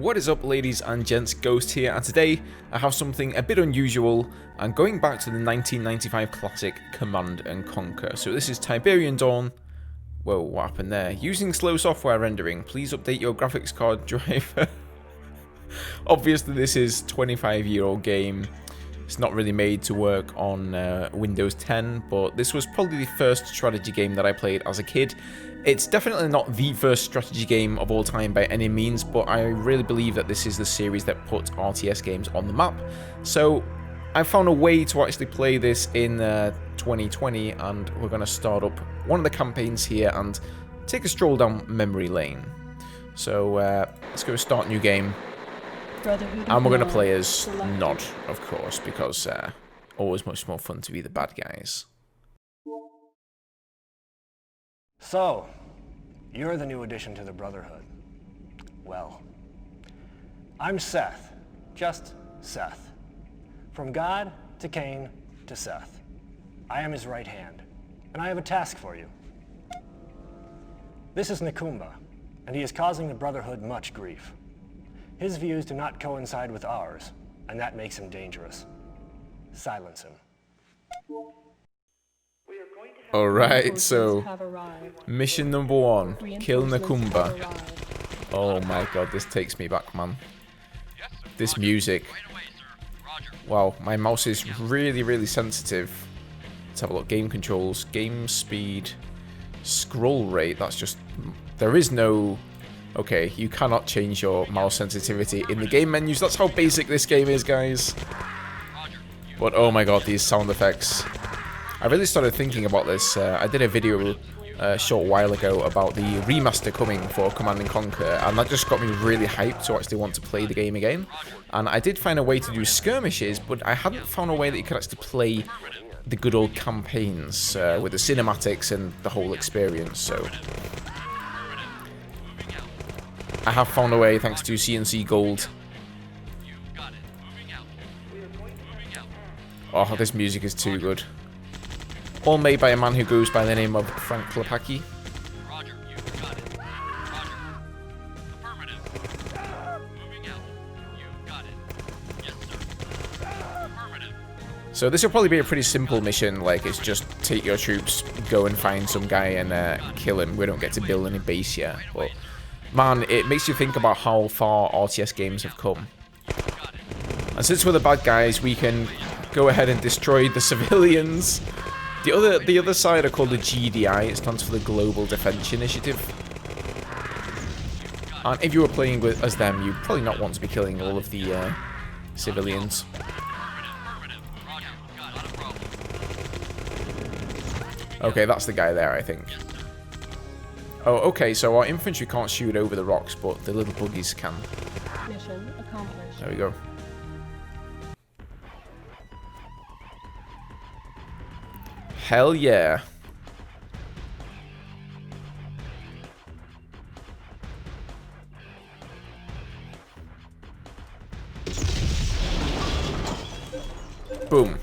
What is up, ladies and gents? Ghost here, and today I have something a bit unusual. I'm going back to the 1995 classic Command and Conquer. So this is Tiberium Dawn. Whoa, what happened there? Using slow software rendering, please update your graphics card driver. Obviously this is a 25-year-old game. It's not really made to work on Windows 10, but this was probably the first strategy game that I played as a kid. It's definitely not the first strategy game of all time by any means, but I really believe that this is the series that put RTS games on the map. So I found a way to actually play this in 2020, and we're going to start up one of the campaigns here and take a stroll down memory lane. So let's go start new game. Brotherhood And we're going to play as Nod, of course, because always much more fun to be the bad guys. So, you're the new addition to the Brotherhood. Well, I'm Seth, just Seth. From God to Cain to Seth. I am his right hand, and I have a task for you. This is Nakooma, and he is causing the Brotherhood much grief. His views do not coincide with ours, and that makes him dangerous. Silence him. Alright, so mission number 1, kill Nakooma. Oh my god, this takes me back, man. This music. Wow, my mouse is really sensitive. Let's have a look. Game controls, game speed, scroll rate. That's just... there is no... okay, you cannot change your mouse sensitivity in the game menus. That's how basic this game is, guys. But oh my god, these sound effects. I really started thinking about this. I did a video a short while ago about the remaster coming for Command & Conquer, and that just got me really hyped to actually want to play the game again. And I did find a way to do skirmishes, but I hadn't found a way that you could actually play the good old campaigns with the cinematics and the whole experience, so... I have found a way thanks to CNC Gold. Oh, this music is too good. All made by a man who goes by the name of Frank Klepacki. So this will probably be a pretty simple mission, like it's just take your troops, go and find some guy and kill him. We don't get to build any base yet, but man, it makes you think about how far RTS games have come. And since we're the bad guys, we can go ahead and destroy the civilians. The other side are called the GDI. It stands for the Global Defense Initiative. And if you were playing as them, you'd probably not want to be killing all of the civilians. Okay, that's the guy there, I think. Oh, okay, so our infantry can't shoot over the rocks, but the little buggies can. Mission accomplished. There we go. Hell yeah. Boom.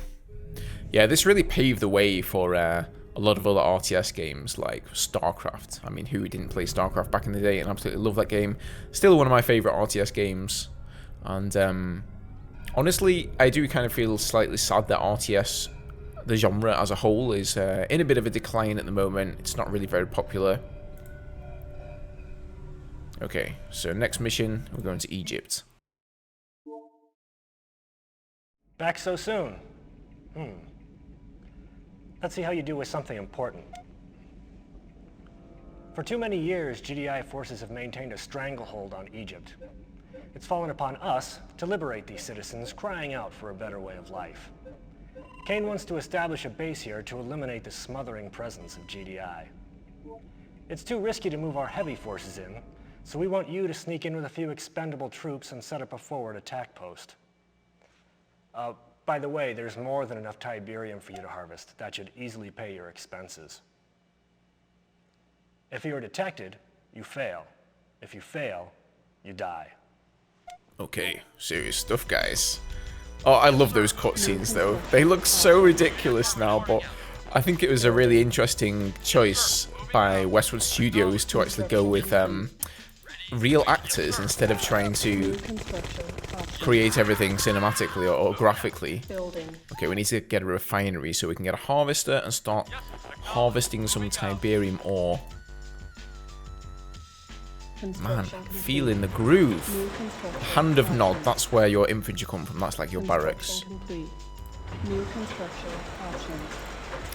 Yeah, this really paved the way for a lot of other RTS games like StarCraft. I mean, who didn't play StarCraft back in the day and absolutely love that game? Still one of my favourite RTS games. And honestly, I do kind of feel slightly sad that RTS, the genre as a whole, is in a bit of a decline at the moment. It's not really very popular. Okay, so next mission, we're going to Egypt. Back so soon? Let's see how you do with something important. For too many years, GDI forces have maintained a stranglehold on Egypt. It's fallen upon us to liberate these citizens crying out for a better way of life. Cain wants to establish a base here to eliminate the smothering presence of GDI. It's too risky to move our heavy forces in, so we want you to sneak in with a few expendable troops and set up a forward attack post. By the way, there's more than enough Tiberium for you to harvest. That should easily pay your expenses. If you are detected, you fail. If you fail, you die. Okay, serious stuff, guys. Oh, I love those cutscenes, though. They look so ridiculous now, but I think it was a really interesting choice by Westwood Studios to actually go with real actors instead of trying to Construction options. create everything cinematically or graphically. Building. Okay, we need to get a refinery so we can get a harvester and start harvesting some Tiberium ore. Man, Construction feeling the groove. New construction. Hand of Nod, that's where your infantry come from. That's like your barracks. Construction complete. New construction options.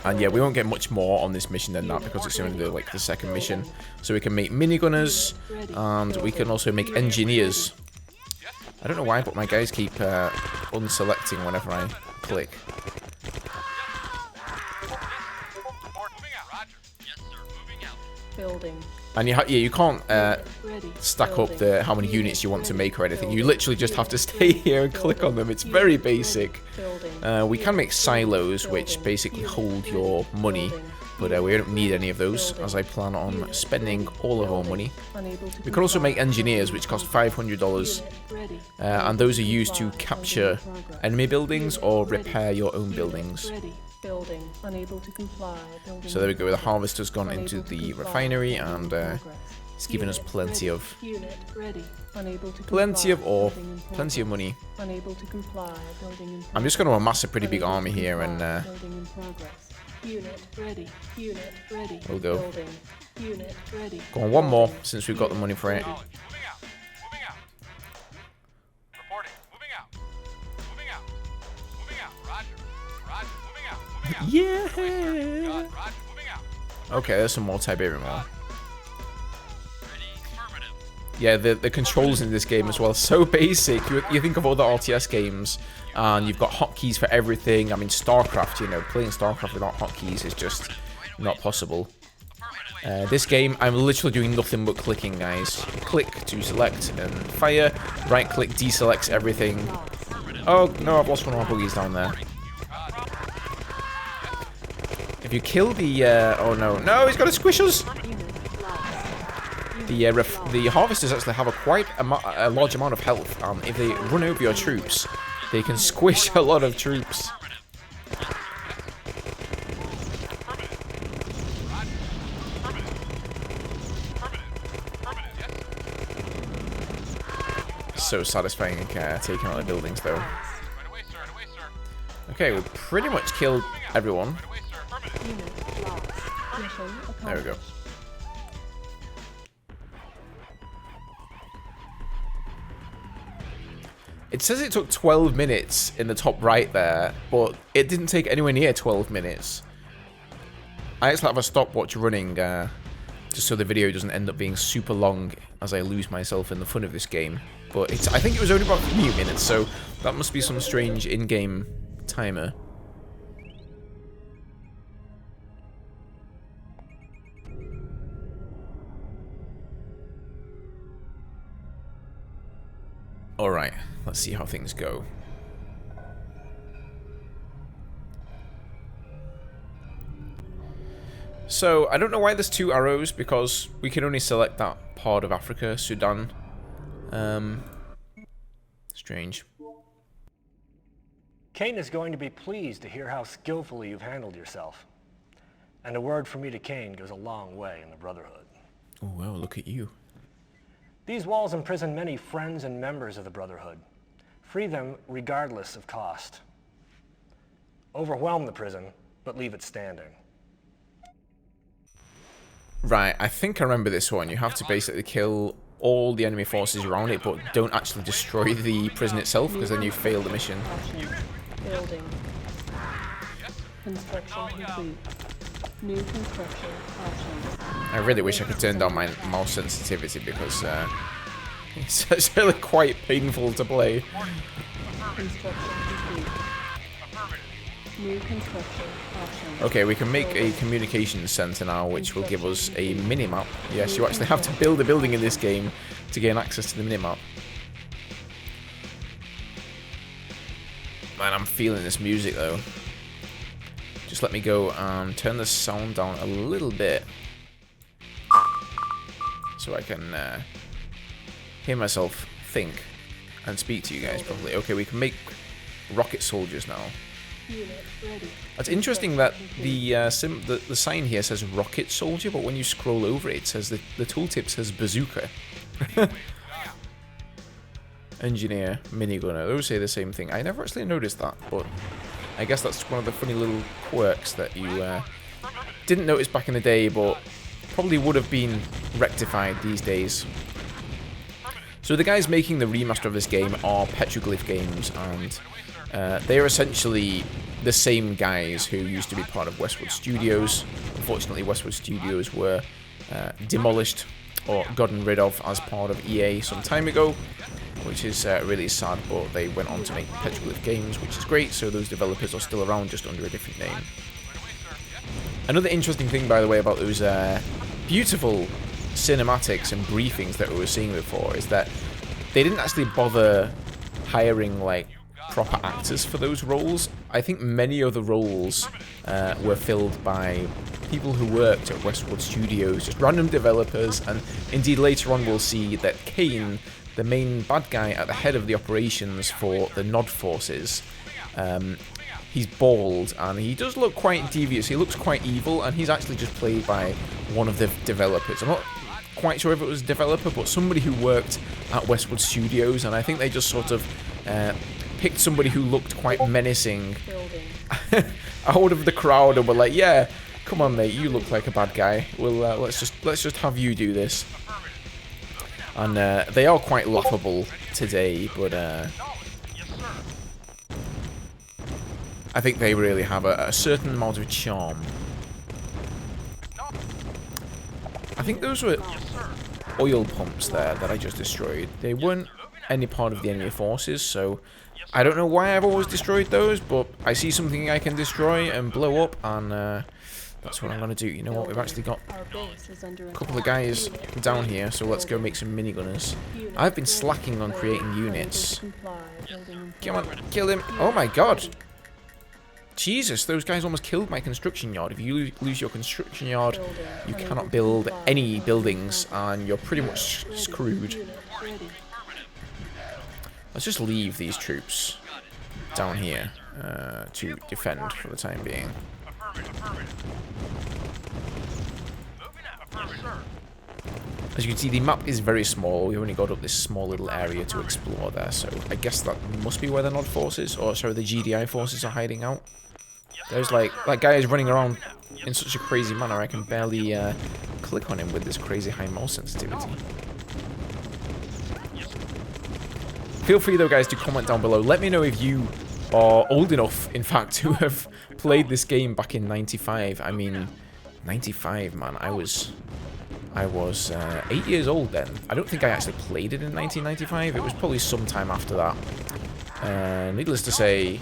And yeah, we won't get much more on this mission than that because it's only like the second mission. So we can make minigunners and we can also make engineers. I don't know why, but my guys keep unselecting whenever I click. Building. And you can't Ready. stack up the how many units you want to make or anything. You literally just have to stay here and click on them. It's very basic. We can make silos which basically hold your money, but we don't need any of those as I plan on spending all of our money. We can also make engineers which cost $500 and those are used to capture enemy buildings or repair your own buildings. Building. Unable to comply. Building. So there we go, the harvester's gone into the refinery and it's given us plenty of Unit ready. Unable to plenty of comply. ore, Building in plenty of money. Unable to comply. Building in I'm just going to amass a pretty big army here and Building in progress. Unit ready. Unit ready. we'll go. Building. Unit ready. Go on, one more since we've got the money for it. Moving out. Moving out. Reporting. Moving out. Moving out. Moving out. Roger. Roger. Moving out. Moving out. Yeah. Roger. Moving out. Okay, there's some more Tiberium ore. Ready. Affirmative. Yeah, the controls in this game as well, so basic. You think of other RTS games, and you've got hotkeys for everything. I mean, StarCraft, you know, playing StarCraft without hotkeys is just not possible. This game, I'm literally doing nothing but clicking, guys. Click to select and fire. Right click deselects everything. Oh, no, I've lost one of my buggies down there. If you kill the... oh, no. No, he's got to squish us! The harvesters actually have a large amount of health. If they run over your troops, they can squish a lot of troops. So satisfying taking out the buildings, though. Right away, sir. Right away, sir. Okay, we pretty much killed everyone. Right away, sir. Affirmative. Unit lost. Mission accomplished. There we go. It says it took 12 minutes in the top right there, but it didn't take anywhere near 12 minutes. I actually have a stopwatch running just so the video doesn't end up being super long as I lose myself in the fun of this game. But I think it was only about a few minutes, so that must be some strange in-game timer. Alright, let's see how things go. So, I don't know why there's two arrows, because we can only select that part of Africa, Sudan. Strange. Kane is going to be pleased to hear how skillfully you've handled yourself. And a word from me to Kane goes a long way in the Brotherhood. Oh, well, look at you. These walls imprison many friends and members of the Brotherhood. Free them regardless of cost. Overwhelm the prison, but leave it standing. Right, I think I remember this one. You have to basically kill all the enemy forces around it, but don't actually destroy the prison itself, because then you fail the mission. Options. Building. Construction complete. New construction options. I really wish I could turn down my mouse sensitivity, because it's really quite painful to play. Construction complete. New construction options. Okay, we can make a communications center now, which will give us a minimap. Yes, you actually have to build a building in this game to gain access to the minimap. Man, I'm feeling this music though. Just let me go and turn the sound down a little bit, so I can hear myself think and speak to you guys properly. Okay, we can make rocket soldiers now. Unit ready. It's interesting that the sign here says rocket soldier, but when you scroll over it, it says the tooltip says bazooka. Engineer, minigunner. Those say the same thing. I never actually noticed that, but I guess that's one of the funny little quirks that you didn't notice back in the day, but probably would have been rectified these days. So the guys making the remaster of this game are Petroglyph Games, and they're essentially the same guys who used to be part of Westwood Studios. Unfortunately, Westwood Studios were demolished or gotten rid of as part of EA some time ago, which is really sad, but they went on to make Petroglyph Games, which is great, so those developers are still around, just under a different name. Another interesting thing, by the way, about those beautiful cinematics and briefings that we were seeing before is that they didn't actually bother hiring, like, proper actors for those roles. I think many of the roles were filled by people who worked at Westwood Studios, just random developers, and indeed later on we'll see that Kane, the main bad guy at the head of the operations for the Nod forces, he's bald and he does look quite devious. He looks quite evil, and he's actually just played by one of the developers. I'm not quite sure if it was a developer, but somebody who worked at Westwood Studios, and I think they just sort of picked somebody who looked quite menacing out of the crowd and were like, yeah, come on mate, you look like a bad guy, well let's just have you do this. And they are quite laughable today, but I think they really have a certain amount of charm. I think those were oil pumps there that I just destroyed. They weren't any part of the enemy forces, so I don't know why I've always destroyed those, but I see something I can destroy and blow up, and that's what I'm going to do. You know what, we've actually got a couple of guys down here, so let's go make some minigunners. I've been slacking on creating units. Come on, kill him. Oh my god. Jesus, those guys almost killed my construction yard. If you lose your construction yard, you cannot build any buildings, and you're pretty much screwed. Let's just leave these troops down here to defend for the time being. As you can see, the map is very small. We've only got up this small little area to explore there, so I guess that must be where the Nod forces, or sorry, the GDI forces are hiding out. There's like, that guy is running around in such a crazy manner, I can barely click on him with this crazy high mouse sensitivity. Feel free though guys to comment down below. Let me know if you are old enough, in fact, to have played this game back in 95. I mean, 95, man. I was 8 years old then. I don't think I actually played it in 1995. It was probably sometime after that. Needless to say,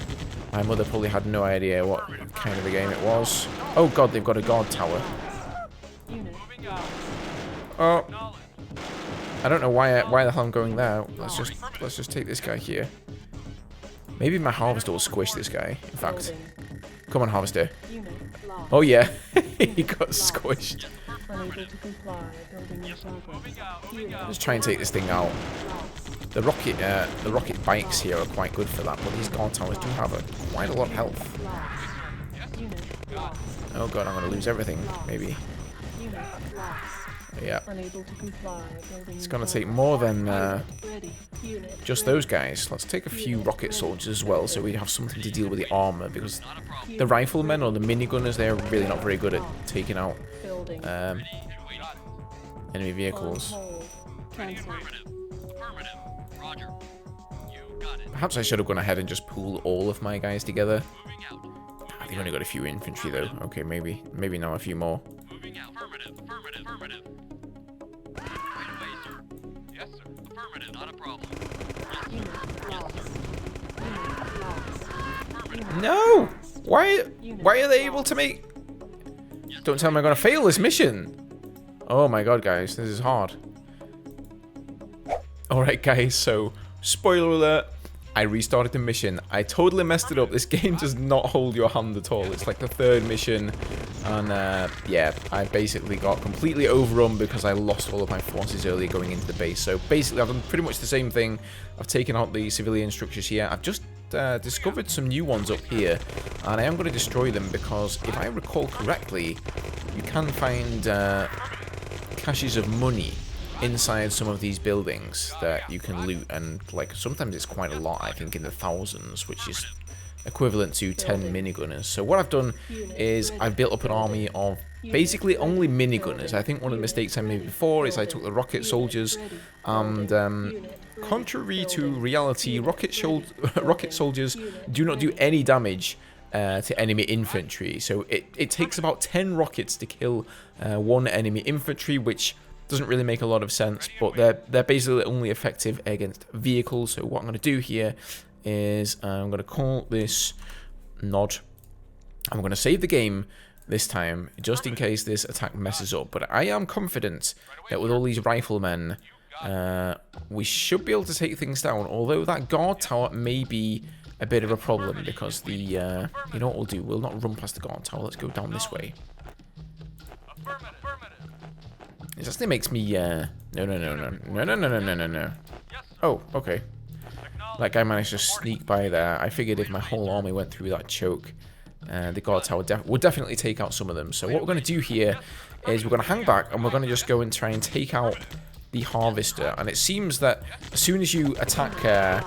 my mother probably had no idea what kind of a game it was. Oh god, they've got a guard tower. Oh, I don't know why the hell I'm going there. Let's just take this guy here. Maybe my harvester will squish this guy. In fact, come on, harvester. Oh yeah, he got squished. Let's try and take this thing out. The rocket bikes here are quite good for that, but these guard towers do have quite a lot of health. Oh god, I'm gonna lose everything. Maybe. Yeah. It's gonna take more than just those guys. Let's take a few rocket soldiers as well, so we have something to deal with the armor, because the riflemen or the minigunners, they're really not very good at taking out enemy vehicles. Perhaps I should have gone ahead and just pool all of my guys together. They've only got a few infantry though. Okay, maybe now a few more. No! Why are they able to make... Don't tell me I'm gonna fail this mission! Oh my god, guys, this is hard. Alright guys, so, spoiler alert, I restarted the mission. I totally messed it up. This game does not hold your hand at all. It's like the third mission, and yeah, I basically got completely overrun because I lost all of my forces earlier going into the base. So basically I've done pretty much the same thing. I've taken out the civilian structures here. I've just discovered some new ones up here, and I am going to destroy them because if I recall correctly, you can find caches of money inside some of these buildings that you can loot, and like sometimes it's quite a lot, I think in the thousands, which is equivalent to 10 minigunners. So what I've done is I've built up an army of basically only minigunners. I think one of the mistakes I made before is I took the rocket soldiers, and contrary to reality, rocket soldiers do not do any damage to enemy infantry. So it takes about 10 rockets to kill one enemy infantry, which doesn't really make a lot of sense, but they're basically only effective against vehicles. So what I'm going to do here is I'm going to call this nod. I'm going to save the game this time, just in case this attack messes up. But I am confident that with all these riflemen, we should be able to take things down. Although that guard tower may be a bit of a problem, because the you know what we'll do? We'll not run past the guard tower. Let's go down this way. It actually makes me no. Oh, okay. That guy managed to sneak by there. I figured if my whole army went through that choke, the guard tower would definitely take out some of them. So what we're going to do here is we're going to hang back, and we're going to just go and try and take out the harvester. And it seems that as soon as you attack the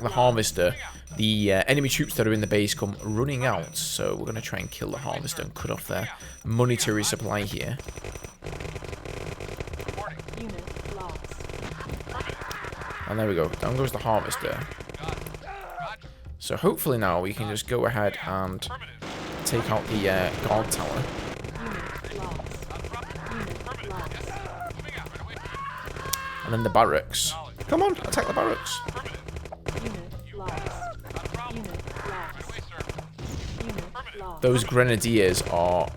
harvester, the enemy troops that are in the base come running out. So we're going to try and kill the harvester and cut off their monetary supply here. And there we go, down goes the harvester. So hopefully now we can just go ahead and take out the guard tower. And then the barracks. Come on, attack the barracks. Those grenadiers are...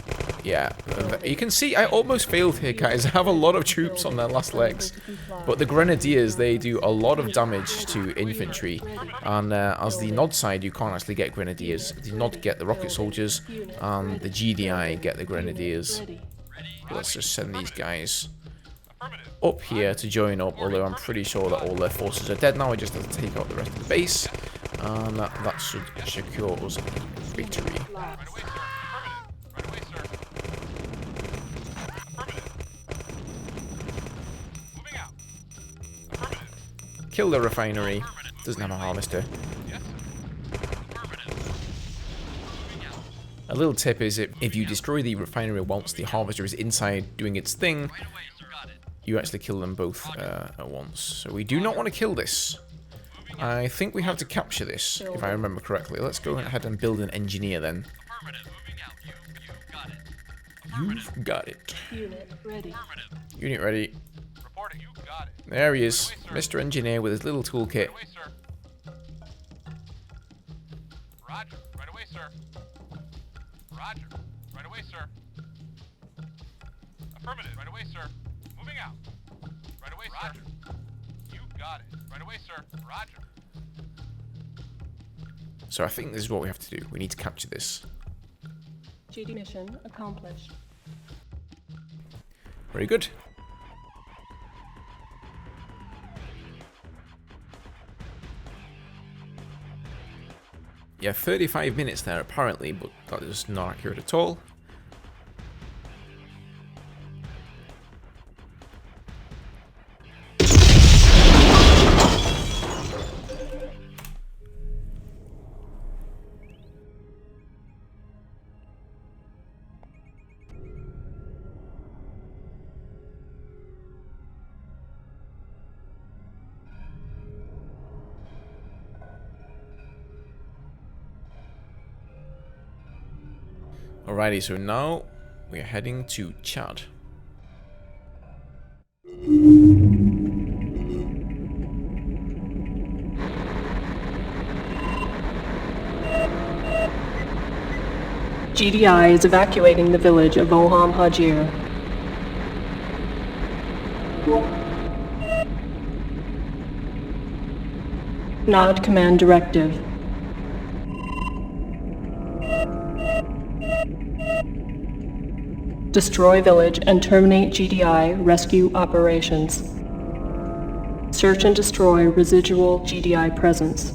yeah, you can see I almost failed here, guys. I have a lot of troops on their last legs. But the grenadiers, they do a lot of damage to infantry. And as the Nod side, you can't actually get grenadiers. The Nod get the rocket soldiers, and the GDI get the grenadiers. Let's just send these guys up here to join up, although I'm pretty sure that all their forces are dead now. I just have to take out the rest of the base, and that should secure us victory. Kill the refinery. Doesn't have a harvester. A little tip is if you destroy the refinery whilst the harvester is inside doing its thing, you actually kill them both at once. So we do not want to kill this. I think we have to capture this, if I remember correctly. Let's go ahead and build an engineer then. You've got it. Unit ready. Unit ready. There he is, Mr. Engineer with his little toolkit. Roger. Right away, sir. Roger. Right away, sir. Affirmative. Right away, sir. Moving out. Right away, sir. Roger. You got it. Right away, sir. Roger. So I think this is what we have to do. We need to capture this. GD mission accomplished. Very good. Yeah, 35 minutes there apparently, but that is not accurate at all. Alrighty, so now we're heading to Chad. GDI is evacuating the village of Oham Hajir. Nod command directive. Destroy village and terminate GDI rescue operations. Search and destroy residual GDI presence.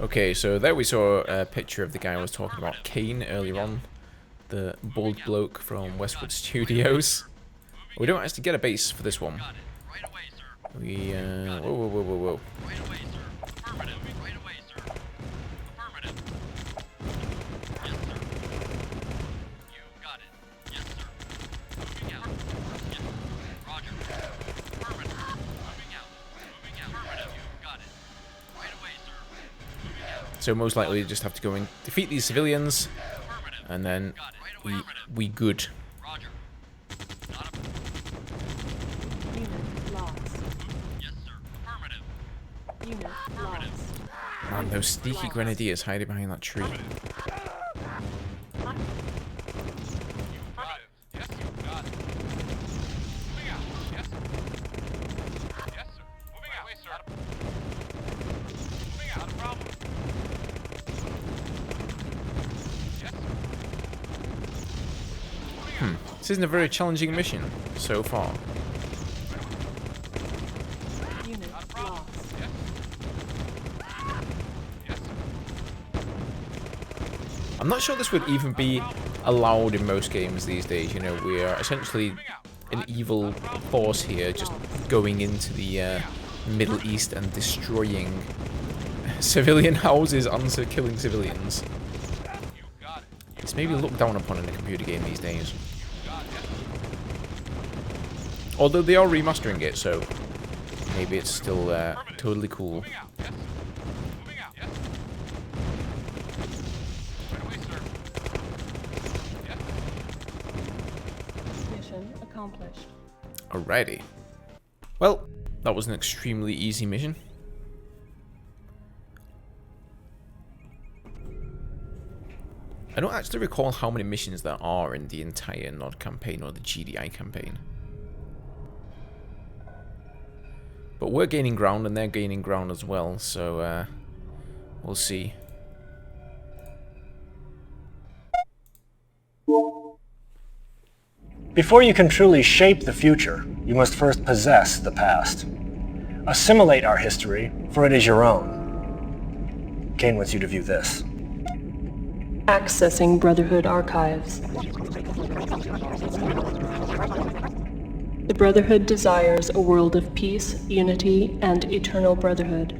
Okay, so there we saw a picture of the guy I was talking about, Kane, earlier on. The bald bloke from Westwood Studios. We don't actually get a base for this one. We, whoa, whoa, whoa, whoa, whoa. Right away, sir. Affirmative. Right away, sir. Affirmative. Yes, sir. You got it. Yes, sir. Moving out. Yes. Roger. Affirmative. Moving out. Moving out. Affirmative. You got it. Right away, sir. Moving out. So most likely we just have to go and defeat these civilians, and then we good. Roger. Not a... Unit lost. Yes, sir. Affirmative. Unit lost. Man, those sneaky grenadiers hiding behind that tree. Affirmative. Yes, you got it. Moving out. Yes, sir. Yes, sir. Moving out. Wait, sir. Moving out. Not a problem. Yes, sir. This isn't a very challenging mission so far. Unit lost. Yes. Yes, sir. I'm not sure this would even be allowed in most games these days. You know, we are essentially an evil force here, just going into the Middle East and destroying civilian houses and killing civilians. You got it. It's maybe looked down upon in a computer game these days. Got it. Although they are remastering it, so maybe it's still totally cool. Moving out. Yes. Moving out. Yes. Right away, sir. Yes. Mission accomplished. Alrighty. Well, that was an extremely easy mission. I don't actually recall how many missions there are in the entire NOD campaign or the GDI campaign. But we're gaining ground and they're gaining ground as well, so we'll see. Before you can truly shape the future, you must first possess the past. Assimilate our history, for it is your own. Kane wants you to view this. Accessing Brotherhood archives. The Brotherhood desires a world of peace, unity, and eternal brotherhood.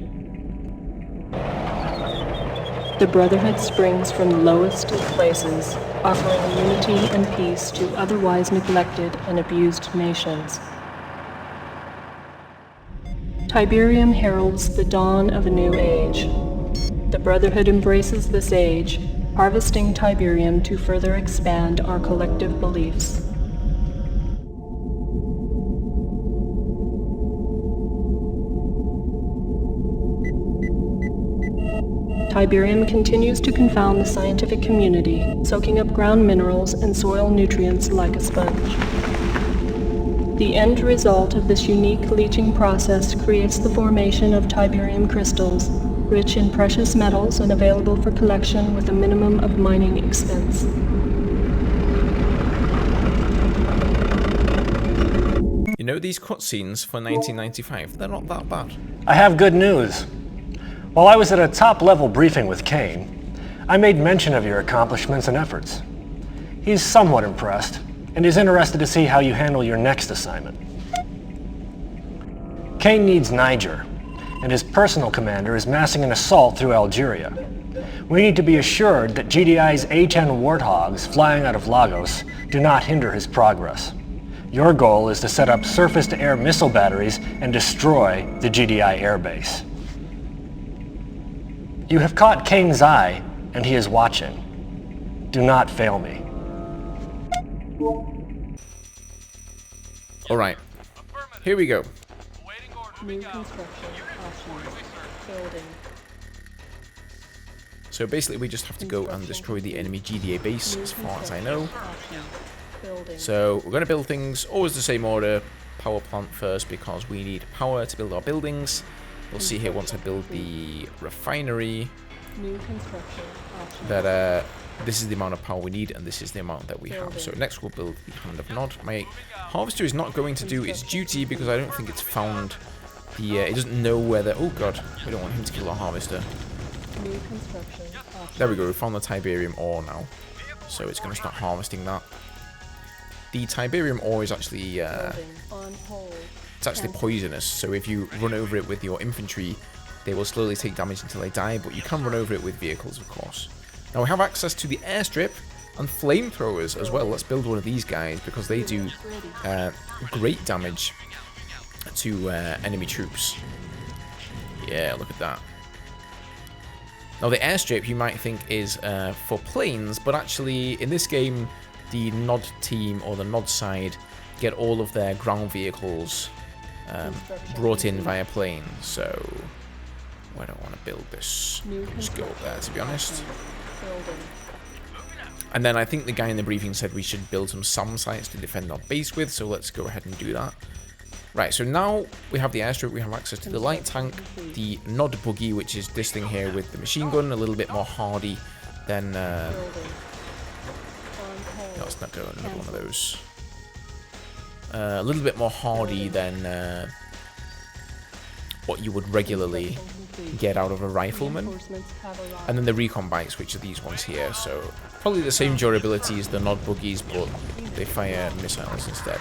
The Brotherhood springs from the lowest of places, offering unity and peace to otherwise neglected and abused nations. Tiberium heralds the dawn of a new age. The Brotherhood embraces this age, harvesting Tiberium to further expand our collective beliefs. Tiberium continues to confound the scientific community, soaking up ground minerals and soil nutrients like a sponge. The end result of this unique leaching process creates the formation of Tiberium crystals, rich in precious metals and available for collection with a minimum of mining expense. You know, these cutscenes for 1995, they're not that bad. I have good news. While I was at a top-level briefing with Kane, I made mention of your accomplishments and efforts. He's somewhat impressed, and is interested to see how you handle your next assignment. Kane needs Niger, and his personal commander is massing an assault through Algeria. We need to be assured that GDI's A-10 Warthogs flying out of Lagos do not hinder his progress. Your goal is to set up surface-to-air missile batteries and destroy the GDI airbase. You have caught Kane's eye, and he is watching. Do not fail me. Alright, here we go. Awaiting order. New construction options. Building. So basically we just have to go and destroy the enemy GDA base, as far as I know. Options. Building. So we're going to build things always the same order. Power plant first because we need power to build our buildings. We'll see here once I build the refinery New construction options. that this is the amount of power we need and this is the amount that we have. So next we'll build the Hand of Nod. My harvester is not going to do its duty because I don't think it's found the... it doesn't know whether... Oh god, we don't want him to kill our harvester. New construction. There we go, we found the Tiberium ore now. So it's going to start harvesting that. The Tiberium ore is actually, On hold. it's actually poisonous. So if you run over it with your infantry, they will slowly take damage until they die. But you can run over it with vehicles, of course. Now we have access to the airstrip and flamethrowers as well. Let's build one of these guys because they do great damage to enemy troops. Yeah, look at that. Now the airstrip you might think is for planes, but actually in this game the Nod team or the Nod side get all of their ground vehicles brought in via planes. So where do I want to build this? Just go up there, to be honest. And then I think the guy in the briefing said we should build some SAM sites to defend our base with, so let's go ahead and do that. Right, so now we have the airstrip, we have access to the light tank, the Nod buggy, which is this thing here with the machine gun, a little bit more hardy than... no, let's not go another one of those. A little bit more hardy than what you would regularly get out of a rifleman. And then the recon bikes, which are these ones here, so probably the same durability as the Nod buggies, but they fire missiles instead.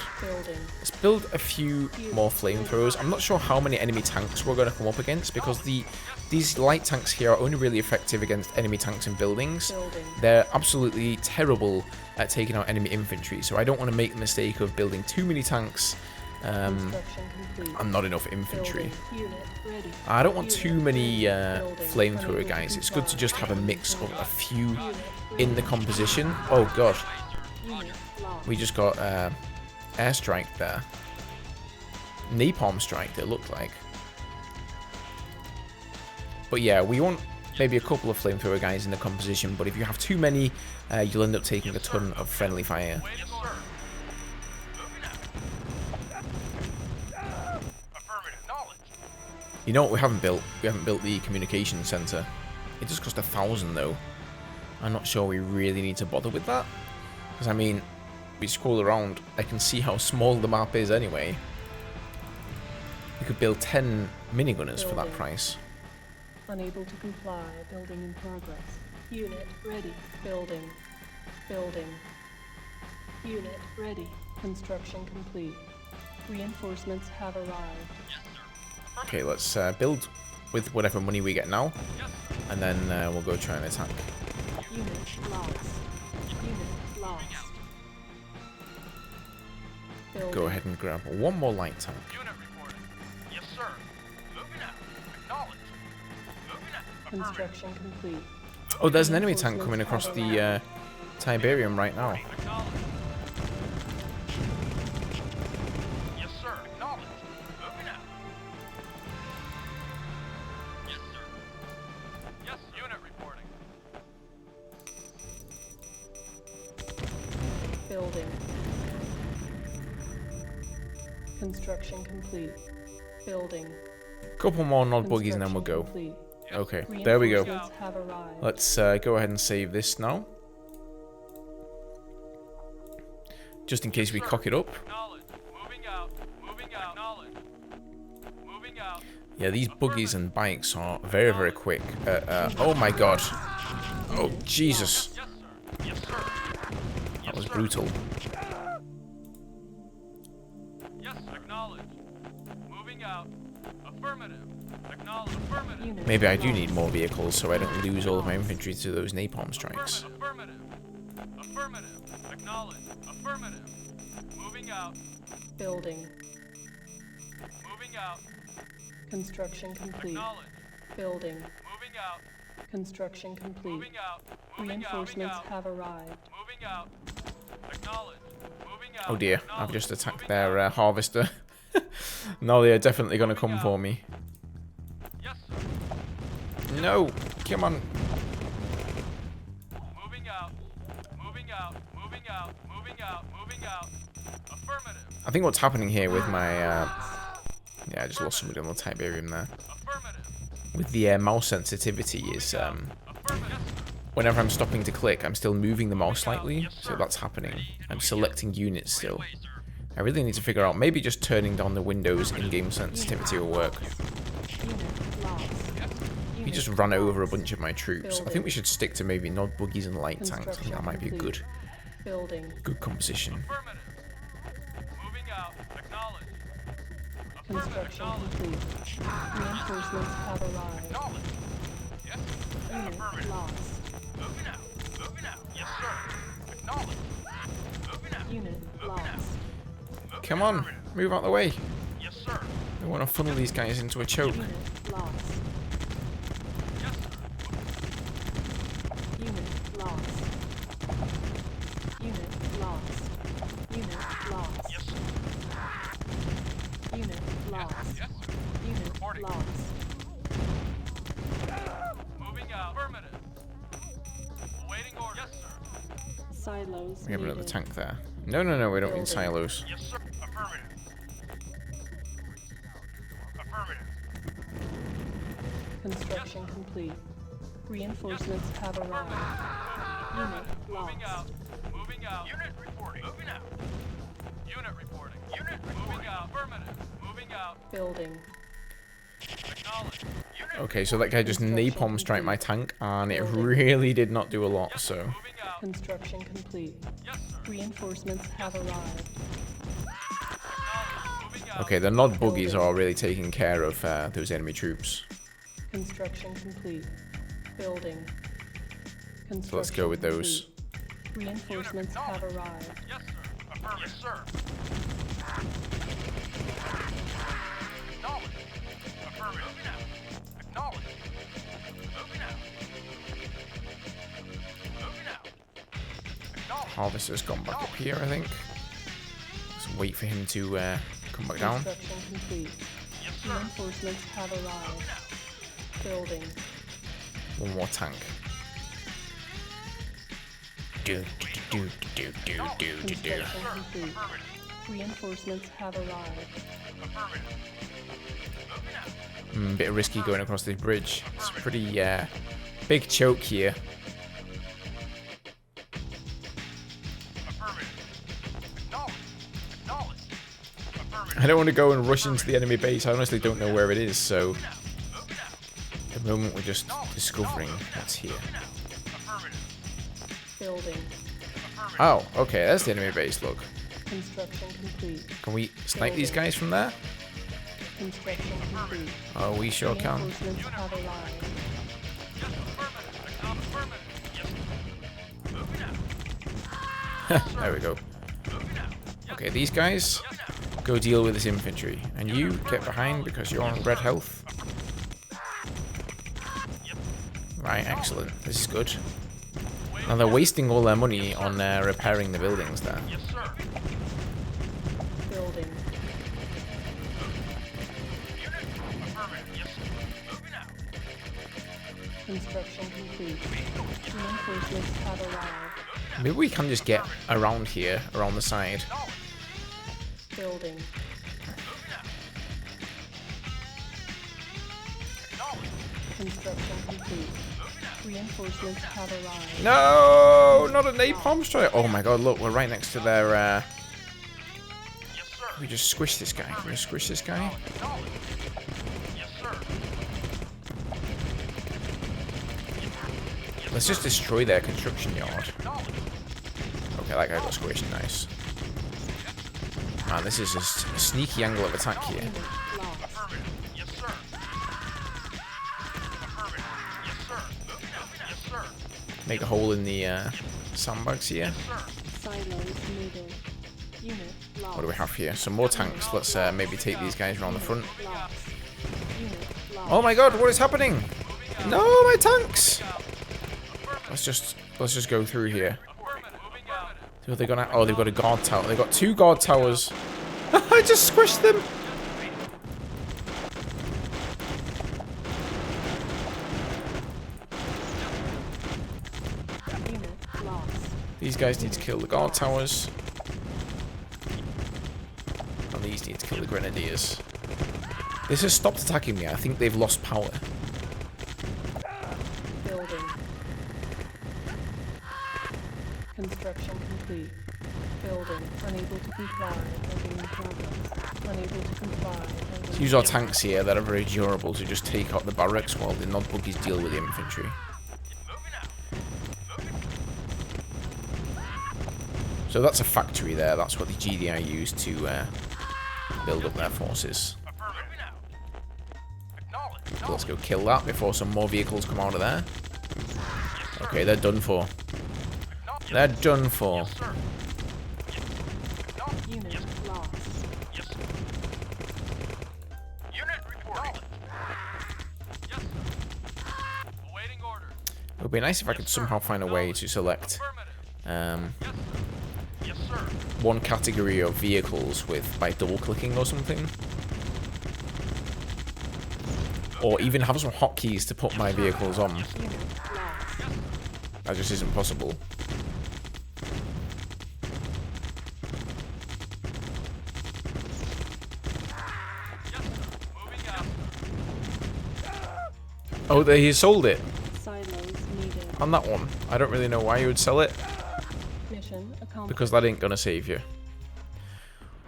Let's build a few more flamethrowers. I'm not sure how many enemy tanks we're going to come up against, because these light tanks here are only really effective against enemy tanks and buildings. They're absolutely terrible at taking out enemy infantry, so I don't want to make the mistake of building too many tanks and not enough infantry. I don't want too many flamethrower guys. It's good to just have a mix of a few in the composition. Oh god, we just got airstrike there. Napalm strike, it looked like. But yeah, we want maybe a couple of flamethrower guys in the composition, but if you have too many, you'll end up taking a ton of friendly fire. You know what we haven't built? We haven't built the communication center. It just cost 1,000 though. I'm not sure we really need to bother with that. Because I mean, we scroll around, I can see how small the map is anyway. We could build 10 minigunners for that price. Unable to comply. Building in progress. Unit ready. Building. Building. Unit ready. Construction complete. Reinforcements have arrived. Okay, let's build with whatever money we get now, and then we'll go try and attack. Unit lost. Unit lost. Building. Go ahead and grab one more light tank. Unit reporting. Yes, sir. Moving out. Acknowledged. Moving out. Construction complete. Oh, there's an enemy tank coming across the Tiberium right now. Acknowledged. Yes, sir. Acknowledged. Moving out. Yes, sir. Yes, unit reporting. Building. Construction complete. Building. Couple more Nod buggies and then we'll go. Complete. Okay, there we go. Reinforcements have arrived. Let's go ahead and save this now. Just in case we cock it up. Acknowledged. Moving out. Moving out. Acknowledged. Moving out. Yeah, these buggies and bikes are very, very quick. Oh my god. Oh, Jesus. Yes, sir. Yes, sir. That was brutal. Yes, acknowledged. Moving out. Affirmative. Acknowledged. Affirmative. Unit Maybe I do lost. need more vehicles so I don't lose all of my infantry to those napalm strikes. Affirmative. Affirmative. Acknowledged. Affirmative. Moving out. Building. Moving out. Construction complete. Acknowledged. Building. Moving out. Construction complete. Moving out. Moving out. Reinforcements Moving out. have arrived. Moving out. Acknowledged. Moving out. Oh dear, I've Acknowledged. just attacked Moving their out. harvester. No, they're definitely going to come for me. Yes, sir. No, come on. Moving out. Moving out. Moving out. Moving out. Moving out. Affirmative. I think what's happening here with my... yeah, I just lost somebody on the Tiberium there. Affirmative. With the mouse sensitivity is... Affirmative. whenever I'm stopping to click, I'm still moving the mouse slightly, so that's happening. I'm selecting units still. I really need to figure out, maybe just turning down the Windows in-game sensitivity will work. Unit lost. He just ran over a bunch of my troops. I think we should stick to maybe not buggies and light tanks. I think that might be a good composition. Affirmative. Moving out. Acknowledge. Construction complete. Reinforcements have arrived. Acknowledge. Yes. Unit lost. Moving out. Moving out. Yes, sir. Acknowledge. Moving out. Unit lost. Come on, move out the way. Yes, sir. I want to funnel these guys into a choke. Unit lost. Yes, sir. Unit lost. Unit lost. Unit lost. Yes, sir. Unit lost. Yes, sir. Unit Reporting. lost. Moving out. Affirmative. Awaiting order. Yes, sir. Silos We have another needed. tank there. No, no, no, we don't need Building. silos. Yes, sir. Affirmative. Affirmative. Construction complete. Reinforcements have arrived. Unit Moving out. lost. Moving out. Unit reporting. Moving out. Unit reporting. Unit reporting. Moving out. Affirmative. Moving out. Building. Acknowledge. Unit Okay, so that guy just napalm strike my tank, and it really did not do a lot, so... moving out. Construction complete. Yes, sir. Reinforcements have arrived. Moving out. Okay, the nod buggies are really taking care of those enemy troops. Construction complete. Building. So let's go with those. Complete. Reinforcements have arrived. Yes, sir. Affirmative. Yes, sir. Acknowledge. Affirmative. Moving out. Acknowledge. Moving out. Moving out. Acknowledge. Harvester's gone back up here, I think. Let's wait for him to come back down. Construction complete. Yes, sir. Reinforcements have arrived. Building. One more tank. Do, do, do, do, do, do, do, do. Construction complete. Reinforcements have arrived. Affirmative. Moving out. Bit risky going across this bridge. It's a pretty big choke here. Affirmative. Acknowledge. Acknowledge. Affirmative. I don't want to go and rush into the enemy base. I honestly don't know where it is, so... Moving out. At the moment we're just discovering what's here. Affirmative. Building. Oh, okay, that's the enemy base, look. Construction complete. Can we snipe these guys from there? Construction complete. Oh, we sure can. Reinforcements have arrived. Yes, affirmative. Affirmative. Yes. Moving out. There we go. Moving out. Okay, these guys, go deal with this infantry. And you get behind because you're on red health. Right, excellent. This is good. Now they're wasting all their money on repairing the buildings there. Yes, sir. Building. Affirmative. Yes, sir. Moving out. Construction complete. Reinforcements have arrived. Maybe we can just get around here, around the side. Building. Construction complete. Reinforcements have arrived. No, not a napalm strike. Oh my god, look, we're right next to their... Yes, sir. We just squish this guy. Can we squish this guy? Acknowledge. Yes, sir. Let's just destroy their construction yard. Okay, that guy got squished. Nice. Man, this is just a sneaky angle of attack here. Unit lost. Affirmative. Yes, sir. Affirmative. Yes, sir. Moving out. Yes, sir. Make a hole in the sandbags here. Silos needed. Unit lost. What do we have here? Some more tanks. Let's maybe take these guys around the front. Lost. Unit lost. Oh my god, what is happening? No, my tanks! Let's just go through here. So they gonna? Oh, they've got a guard tower. They've got 2 guard towers. I just squished them. Unit lost. These guys need to kill the guard towers. And these need to kill the grenadiers. This has stopped attacking me. I think they've lost power. Building. Construction complete. building. Unable to comply. Ending progress. Unable to comply. Let's use our tanks here that are very durable to just take out the barracks while the non-buggies deal with the infantry. So that's a factory there. That's what the GDI used to build up their forces. So let's go kill that before some more vehicles come out of there. Okay, they're done for. They're done for. Unit lost. Unit reporting. Yes, sir. Awaiting order. It would be nice if I could somehow find a way to select Yes, sir. one category of vehicles by double-clicking or something. Or even have some hotkeys to put my vehicles on. Unit lost. That just isn't possible. Oh, he sold it. Silos needed. On that one. I don't really know why you would sell it. Mission accomplished. Because that ain't gonna save you.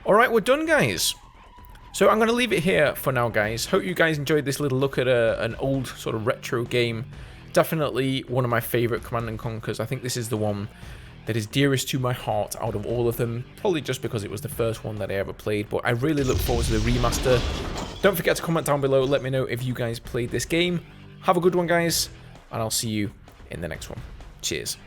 Alright, we're done, guys. So I'm gonna leave it here for now, guys. Hope you guys enjoyed this little look at an old sort of retro game. Definitely one of my favourite Command & Conquers. I think this is the one that is dearest to my heart out of all of them. Probably just because it was the first one that I ever played. But I really look forward to the remaster. Don't forget to comment down below. Let me know if you guys played this game. Have a good one, guys. And I'll see you in the next one. Cheers.